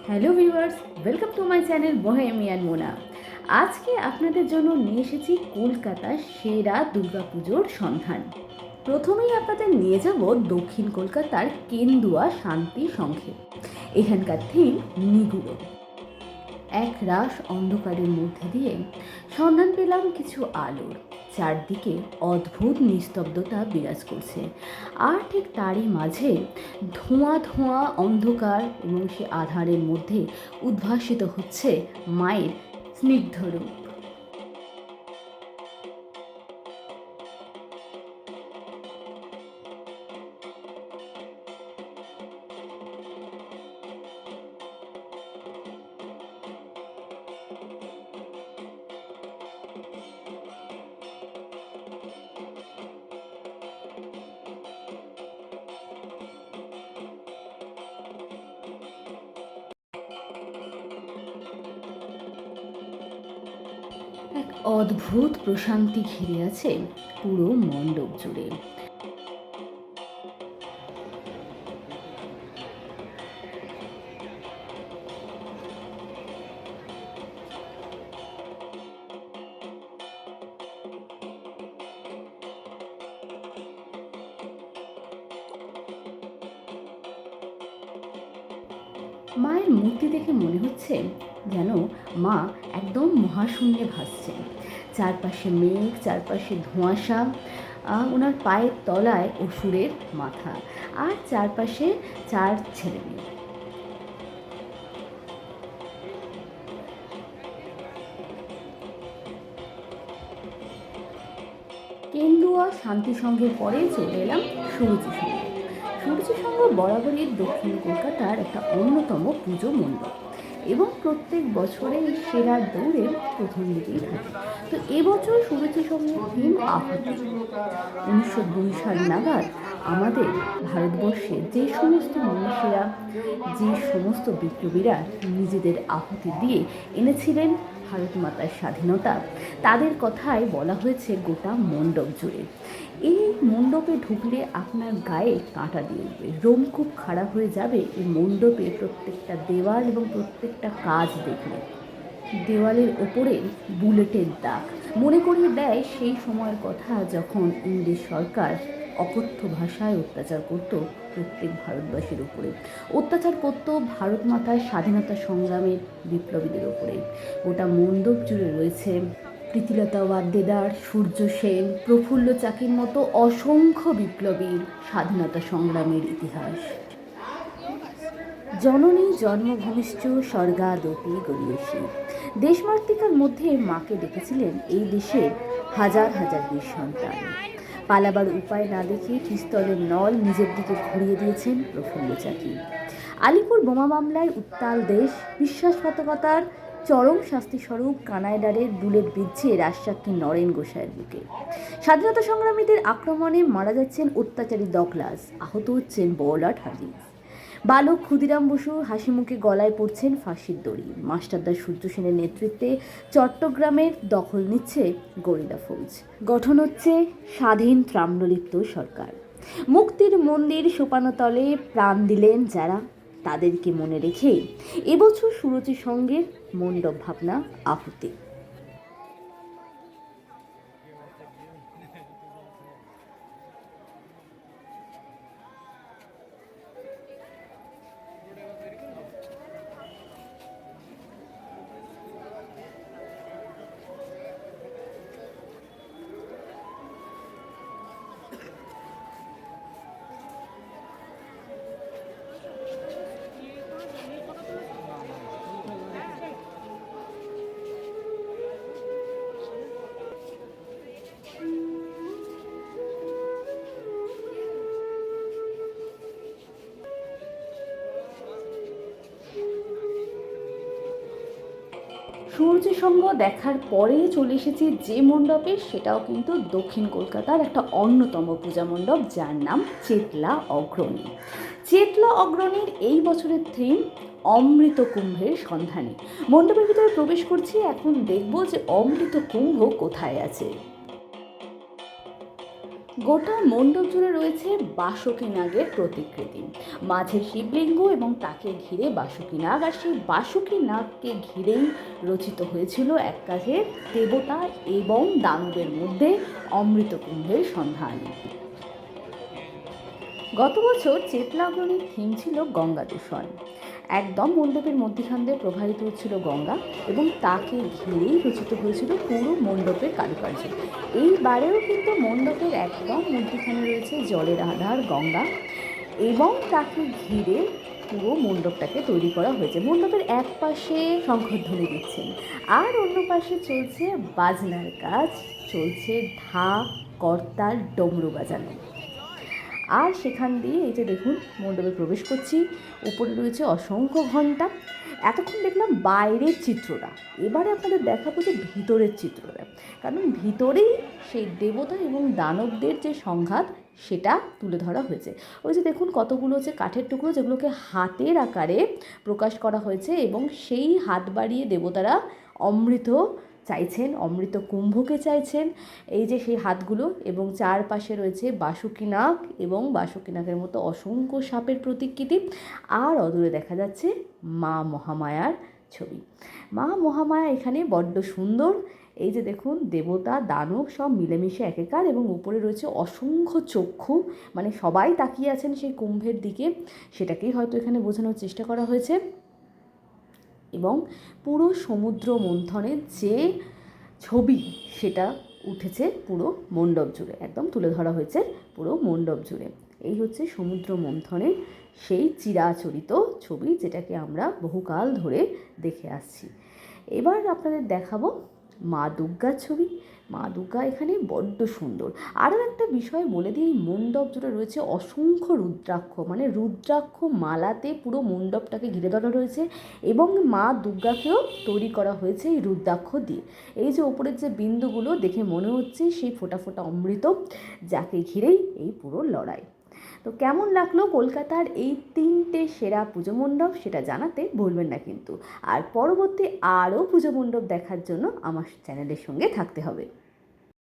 Hello viewers, welcome to my channel bohemian Mona. আজকে আপনাদের জন্য নিয়ে এসেছি কলকাতার সেরা দুর্গাপুজোর সন্ধান। প্রথমেই আপনাদের নিয়ে যাব দক্ষিণ কলকাতার কেন্দুয়া শান্তি সংঘে। এখানকার থিম নিগুড়ো। এক রাস অন্ধকারের মধ্যে দিয়ে সন্ধান পেলাম কিছু আলোর। চারদিকে অদ্ভুত নিস্তব্ধতা বিরাজ করছে, আর ঠিক তারই মাঝে ধোঁয়া ধোঁয়া অন্ধকার, এবং সে আধারের মধ্যে উদ্ভাসিত হচ্ছে মায়ের স্নিগ্ধ রূপ। এক অদ্ভুত প্রশান্তি ঘিরে আছে পুরো মণ্ডপ জুড়ে। মায়ের মূর্তি দেখে মনে হচ্ছে যেন মা একদম মহাশূন্যে ভাসছেন। চারপাশে মেঘ, চারপাশে ধোঁয়াশা, ওনার পায়ের তলায় অসুরের মাথা, আর চারপাশে চার ছেলে মেয়ে। কেন্দুয়া শান্তি সংঘের পরে চলে এলাম সুরুচি সংঘ। সুরুচি সংঘ বরাবরই দক্ষিণ কলকাতার একটা অন্যতম পুজো মণ্ডপ, এবং প্রত্যেক বছরে সেরার দৌড়ে প্রথম দিকেই থাকে। তো এবছর সুরুচি সংঘের থিম আহুতি। 1902 সাল নাগাদ আমাদের ভারতবর্ষে যে সমস্ত মনীষীরা, যে সমস্ত বিপ্লবীরা নিজেদের আহুতি দিয়ে এনেছিলেন ভারত মাতার স্বাধীনতা, তাদের কথাই বলা হয়েছে গোটা মণ্ডপ জুড়ে। এই মণ্ডপে ঢুকলে আপনার গায়ে কাঁটা দিয়ে উঠবে, রোমকূপ খাড়া হয়ে যাবে এই মণ্ডপে প্রত্যেকটা দেওয়াল এবং প্রত্যেকটা কাজ দেখলে। দেওয়ালের ওপরে বুলেটের দাগ মনে করিয়ে দেয় সেই সময়ের কথা, যখন ইংরেজ সরকার অকথ্য ভাষায় অত্যাচার করত প্রত্যেক ভারতবাসীর উপরে, অত্যাচার করত ভারত মাতার স্বাধীনতা সংগ্রামের বিপ্লবীদের ওপরে। গোটা মণ্ডপ জুড়ে রয়েছে প্রীতিলতা ওয়াদ্দেদার, সূর্য সেন, প্রফুল্ল চাকির মতো অসংখ্য বিপ্লবীর স্বাধীনতা সংগ্রামের ইতিহাস। জননী জন্মভূমিশ্চ স্বর্গাদপি গরীয়সী। দেশমাতৃকার মধ্যে মাকে দেখেছিলেন এই দেশের হাজার হাজার বীর সন্তান। পালাবার উপায় না দেখে পিস্তলের নল নিজের দিকে ঘুরিয়ে দিয়েছেন প্রফুল্ল চাকি। আলিপুর বোমা মামলায় উত্তাল দেশ, বিশ্বাসঘাতকতার চরম শাস্তিস্বরূপ কানাইডারের বুলেট বিদ্ধে রাজসাক্ষী নরেন গোসাইয়ের বুকে। স্বাধীনতা সংগ্রামীদের আক্রমণে মারা যাচ্ছেন অত্যাচারী ডগলাস, আহত হচ্ছেন বোরলাট হাজিজ। বালক ক্ষুদিরাম বসু হাসি মুখে গলায় পড়ছেন ফাঁসির দড়ি। মাস্টারদা সূর্য সেনের নেতৃত্বে চট্টগ্রামের দখল নিচ্ছে গরিলা ফৌজ। গঠন হচ্ছে স্বাধীন ত্রাম্রলিপ্ত সরকার। মুক্তির মন্দির সোপানতলে প্রাণ দিলেন যারা, তাদেরকে মনে রেখে এবছর সুরুচি সংঘের মণ্ডপ ভাবনা আহুতি। সূর্য সঙ্গ দেখার পরে চলে এসেছি যে মণ্ডপে, সেটাও কিন্তু দক্ষিণ কলকাতার একটা অন্যতম পূজা মণ্ডপ, যার নাম চেতলা অগ্রণী। চেতলা অগ্রণীর এই বছরের থিম অমৃত কুম্ভের সন্ধানে। মণ্ডপের ভিতরে প্রবেশ করছি, এখন দেখব যে অমৃত কুম্ভ কোথায় আছে। গোটা মণ্ডপ জুড়ে রয়েছে বাসুকী নাগের প্রতিকৃতি, মাঝে শিবলিঙ্গ এবং তাকে ঘিরে বাসুকী নাগ, আর সেই বাসুকী নাগকে ঘিরেই রচিত হয়েছিল এক কাজের দেবতা এবং দানবের মধ্যে অমৃত কুম্ভের সন্ধান। গত বছর চেতলাগ্রণীর থিম ছিল গঙ্গা দূষণ। একদম মণ্ডপের মধ্যখান দিয়ে প্রবাহিত হচ্ছিল গঙ্গা এবং তাকে ঘিরেই রচিত হয়েছিল পুরো মণ্ডপের কারুকার্য। এইবারেও কিন্তু মণ্ডপের একদম মধ্যখানে রয়েছে জলের আধার গঙ্গা এবং তাকে ঘিরে পুরো মণ্ডপটাকে তৈরি করা হয়েছে। মণ্ডপের এক পাশে শঙ্খধ্বনি দিচ্ছেন আর অন্য পাশে চলছে বাজনার কাজ, চলছে ঢাক, কর্তাল, ডমরু বাজানো। আর সেখান দিয়ে এই যে দেখুন মণ্ডপে প্রবেশ করছি, উপরে রয়েছে অসংখ্য ঘণ্টা। এতক্ষণ দেখলাম বাইরের চিত্রটা, এবারে আপনাদের দেখাবো যে ভিতরের চিত্রটা, কারণ ভিতরেই সেই দেবতা এবং দানবদের যে সংঘাত সেটা তুলে ধরা হয়েছে। ওই যে দেখুন কতগুলো হচ্ছে কাঠের টুকরো, যেগুলোকে হাতের আকারে প্রকাশ করা হয়েছে এবং সেই হাত বাড়িয়ে দেবতারা অমৃত চাইছেন, অমৃত কুম্ভকে চাইছেন। এই যে সেই হাতগুলো, এবং চারপাশে রয়েছে বাসুকী নাগ এবং বাসুকী নাগের মতো অসংখ্য সাপের প্রতিকৃতি। আর অদূরে দেখা যাচ্ছে মা মহামায়ার ছবি। মা মহামায়া এখানে বড্ড সুন্দর। এই যে দেখুন দেবতা দানব সব মিলেমিশে একাকার, এবং উপরে রয়েছে অসংখ্য চক্ষু, মানে সবাই তাকিয়ে আছেন সেই কুম্ভের দিকে, সেটাকেই হয়তো এখানে বোঝানোর চেষ্টা করা হয়েছে। এবং পুরো সমুদ্র মন্থনের যে ছবি সেটা উঠেছে পুরো মণ্ডপ জুড়ে, একদম তুলে ধরা হয়েছে পুরো মণ্ডপ জুড়ে। এই হচ্ছে সমুদ্র মন্থনের সেই চিরাচরিত ছবি, যেটাকে আমরা বহুকাল ধরে দেখে আসছি। এবার আপনাদের দেখাবো মা দুর্গার ছবি। মা দুর্গা এখানে বড্ড সুন্দর। আরও একটা বিষয় বলে দিই, এই মণ্ডপ জুড়ে রয়েছে অসংখ্য রুদ্রাক্ষ, মানে রুদ্রাক্ষ মালাতে পুরো মণ্ডপটাকে ঘিরে ধরা রয়েছে, এবং মা দুর্গাকেও তৈরি করা হয়েছে এই রুদ্রাক্ষ দিয়ে। এই যে ওপরের যে বিন্দুগুলো দেখে মনে হচ্ছে সেই ফোঁটা ফোঁটা অমৃত, যাকে ঘিরেই এই পুরো লড়াই। তো কেমন লাগলো কলকাতার এই 3টে সেরা পুজো মণ্ডপ, সেটা জানাতে ভুলবেন না কিন্তু। আর পরবর্তী আরও পুজো মণ্ডপ দেখার জন্য আমার চ্যানেলের সঙ্গে থাকতে হবে।